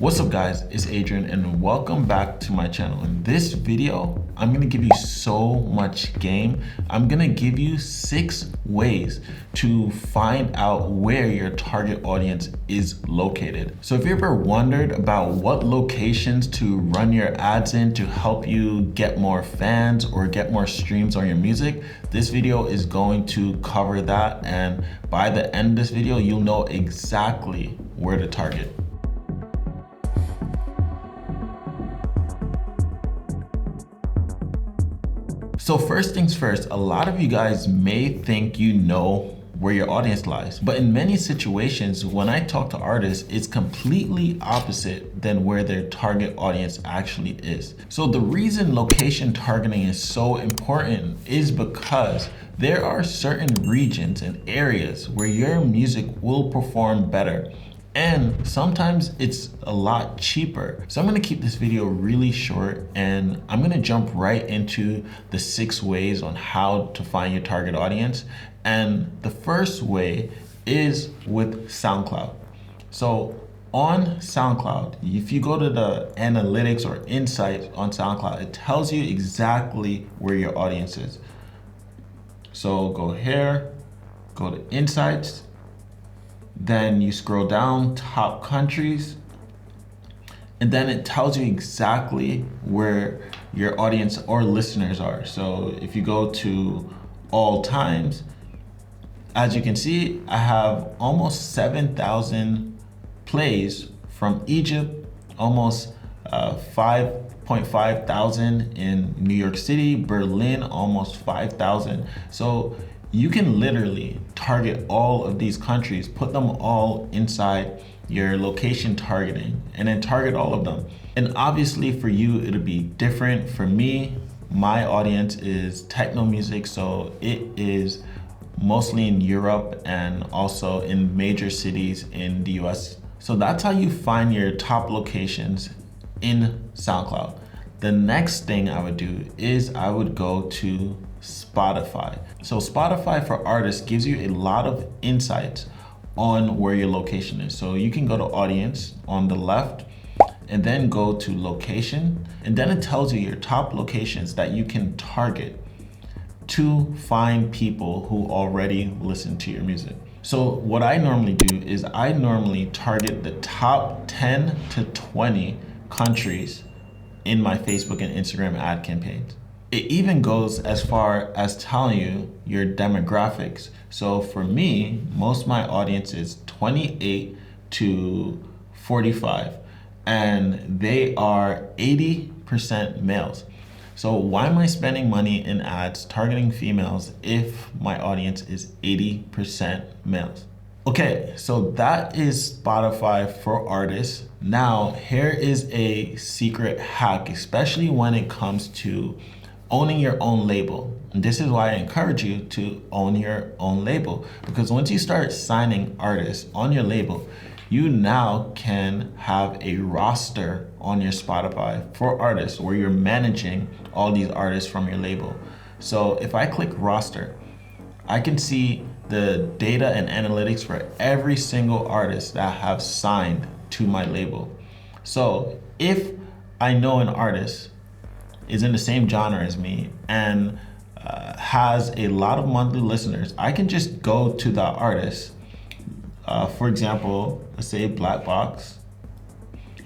What's up guys, it's Adrian and welcome back to my channel. In this video, I'm gonna give you so much game. I'm gonna give you 6 ways to find out where your target audience is located. So if you ever wondered about what locations to run your ads in to help you get more fans or get more streams on your music, this video is going to cover that, and by the end of this video, you'll know exactly where to target. So first things first, a lot of you guys may think you know where your audience lies, but in many situations, when I talk to artists, it's completely opposite than where their target audience actually is. So the reason location targeting is so important is because there are certain regions and areas where your music will perform better. And sometimes it's a lot cheaper. So I'm gonna keep this video really short and I'm gonna jump right into the 6 ways on how to find your target audience. And the first way is with SoundCloud. So on SoundCloud, if you go to the analytics or insights on SoundCloud, it tells you exactly where your audience is. So go here, go to insights, then you scroll down, top countries, and then it tells you exactly where your audience or listeners are. So if you go to all times, as you can see, I have almost 7,000 plays from Egypt, almost 5.5 thousand in New York City, Berlin, almost 5,000. So you can literally target all of these countries, put them all inside your location targeting, and then target all of them. And obviously for you, it'll be different. For me, my audience is techno music, so it is mostly in Europe and also in major cities in the US. So that's how you find your top locations in SoundCloud. The next thing I would do is I would go to Spotify. So Spotify for artists gives you a lot of insights on where your location is. So you can go to audience on the left and then go to location, and then it tells you your top locations that you can target to find people who already listen to your music. So what I normally do is I normally target the top 10 to 20 countries in my Facebook and Instagram ad campaigns. It even goes as far as telling you your demographics. So for me, most of my audience is 28 to 45, and they are 80% males. So why am I spending money in ads targeting females if my audience is 80% males? Okay, so that is Spotify for artists. Now, here is a secret hack, especially when it comes to owning your own label. And this is why I encourage you to own your own label, because once you start signing artists on your label, you now can have a roster on your Spotify for artists where you're managing all these artists from your label. So if I click roster, I can see the data and analytics for every single artist that have signed to my label. So if I know an artist is in the same genre as me and has a lot of monthly listeners, I can just go to that artist. For example, let's say Black Box.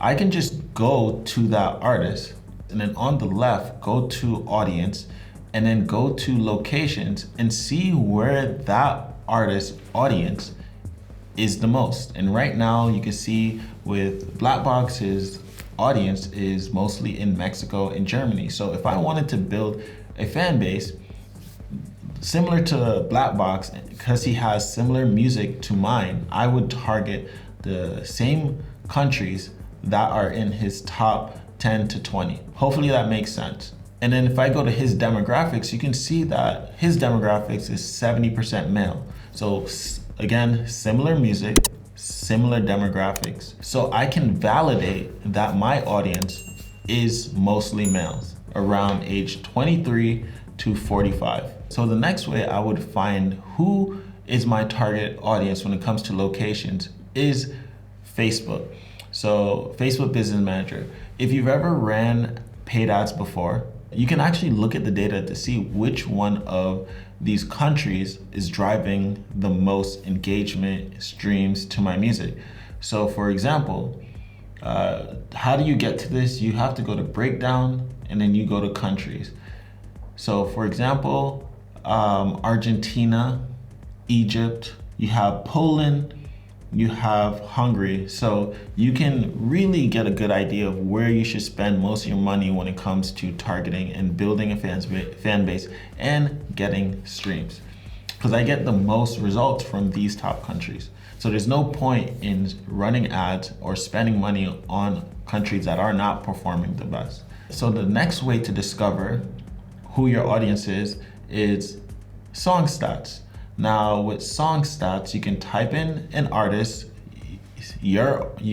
I can just go to that artist and then on the left, go to audience and then go to locations and see where that artist audience is the most. And right now you can see with Black Box's audience is mostly in Mexico and Germany. So if I wanted to build a fan base similar to Black Box, because he has similar music to mine, I would target the same countries that are in his top 10 to 20. Hopefully that makes sense. And then if I go to his demographics, you can see that his demographics is 70% male. So again, similar music, similar demographics. So I can validate that my audience is mostly males around age 23 to 45. So the next way I would find who is my target audience when it comes to locations is Facebook. So Facebook Business Manager, if you've ever ran paid ads before, you can actually look at the data to see which one of these countries is driving the most engagement streams to my music. So for example, how do you get to this? You have to go to breakdown and then you go to countries. So for example, Argentina, Egypt, you have Poland, you have Hungary. So you can really get a good idea of where you should spend most of your money when it comes to targeting and building a fan base and getting streams. Because I get the most results from these top countries. So there's no point in running ads or spending money on countries that are not performing the best. So the next way to discover who your audience is song stats. Now with song stats, you can type in an artist, you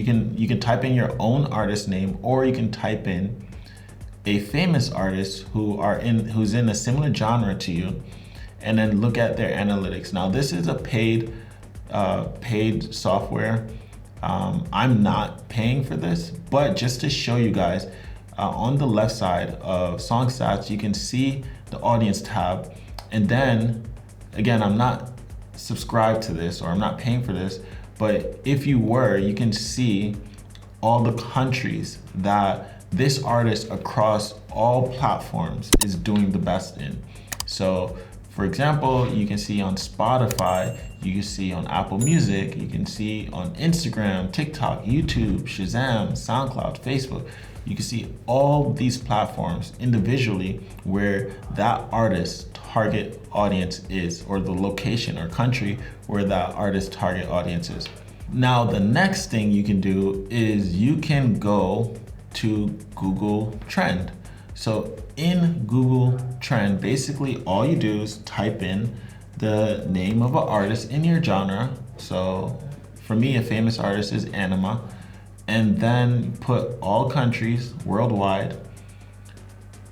can type in your own artist name, or you can type in a famous artist who's in a similar genre to you, and then look at their analytics. Now this is a paid software. I'm not paying for this, but just to show you guys, on the left side of song stats, you can see the audience tab, and then again, I'm not subscribed to this or I'm not paying for this, but if you were, you can see all the countries that this artist across all platforms is doing the best in. So for example, you can see on Spotify, you can see on Apple Music, you can see on Instagram, TikTok, YouTube, Shazam, SoundCloud, Facebook. You can see all these platforms individually where that artist's target audience is, or the location or country where that artist's target audience is. Now, the next thing you can do is you can go to Google Trend. So in Google Trend, basically all you do is type in the name of an artist in your genre. So for me, a famous artist is Anima. And then put all countries worldwide.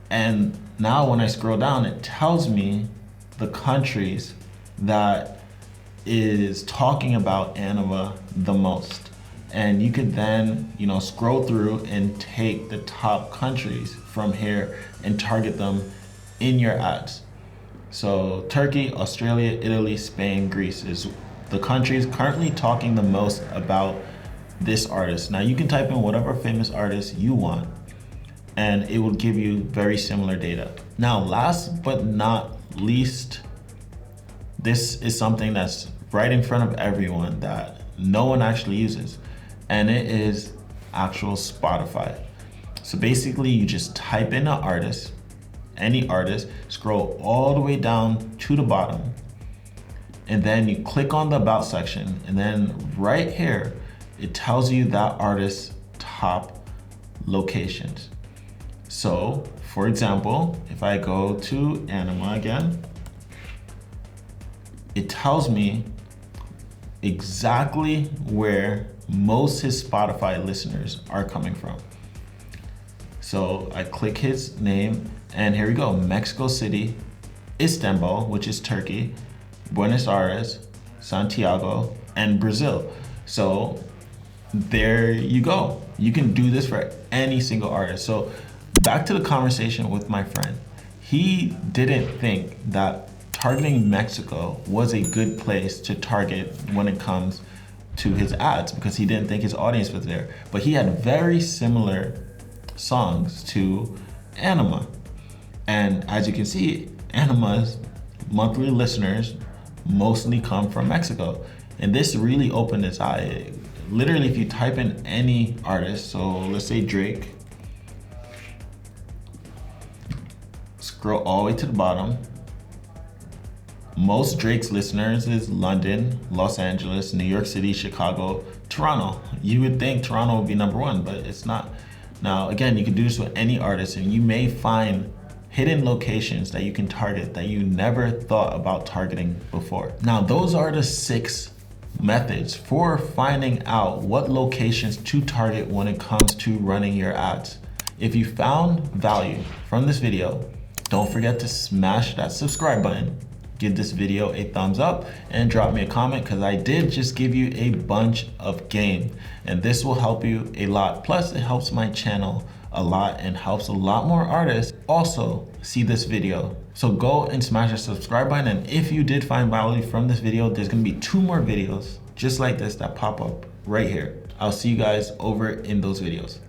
And now when I scroll down, it tells me the countries that is talking about Anima the most. And you could then, scroll through and take the top countries from here and target them in your ads. So Turkey, Australia, Italy, Spain, Greece is the countries currently talking the most about this artist. Now you can type in whatever famous artist you want and it will give you very similar data. Now, last but not least, this is something that's right in front of everyone that no one actually uses, and it is actual Spotify. So basically you just type in an artist, any artist, scroll all the way down to the bottom, and then you click on the About section, and then right here, it tells you that artist's top locations. So, for example, if I go to Anima again, it tells me exactly where most his Spotify listeners are coming from. So I click his name, and here we go: Mexico City, Istanbul, which is Turkey, Buenos Aires, Santiago, and Brazil. So there you go. You can do this for any single artist. So back to the conversation with my friend. He didn't think that targeting Mexico was a good place to target when it comes to his ads, because he didn't think his audience was there. But he had very similar songs to Anima. And as you can see, Anima's monthly listeners mostly come from Mexico. And this really opened his eye. Literally, if you type in any artist, so let's say Drake, scroll all the way to the bottom. Most Drake's listeners is London, Los Angeles, New York City, Chicago, Toronto. You would think Toronto would be number one, but it's not. Now, again, you can do this with any artist, and you may find hidden locations that you can target that you never thought about targeting before. Now, those are the 6 methods for finding out what locations to target when it comes to running your ads. If you found value from this video, don't forget to smash that subscribe button, give this video a thumbs up and drop me a comment, because I did just give you a bunch of game, and this will help you a lot. Plus it helps my channel a lot and helps a lot more artists also see this video. So go and smash the subscribe button, and if you did find value from this video, there's gonna be 2 more videos just like this that pop up right here. I'll see you guys over in those videos.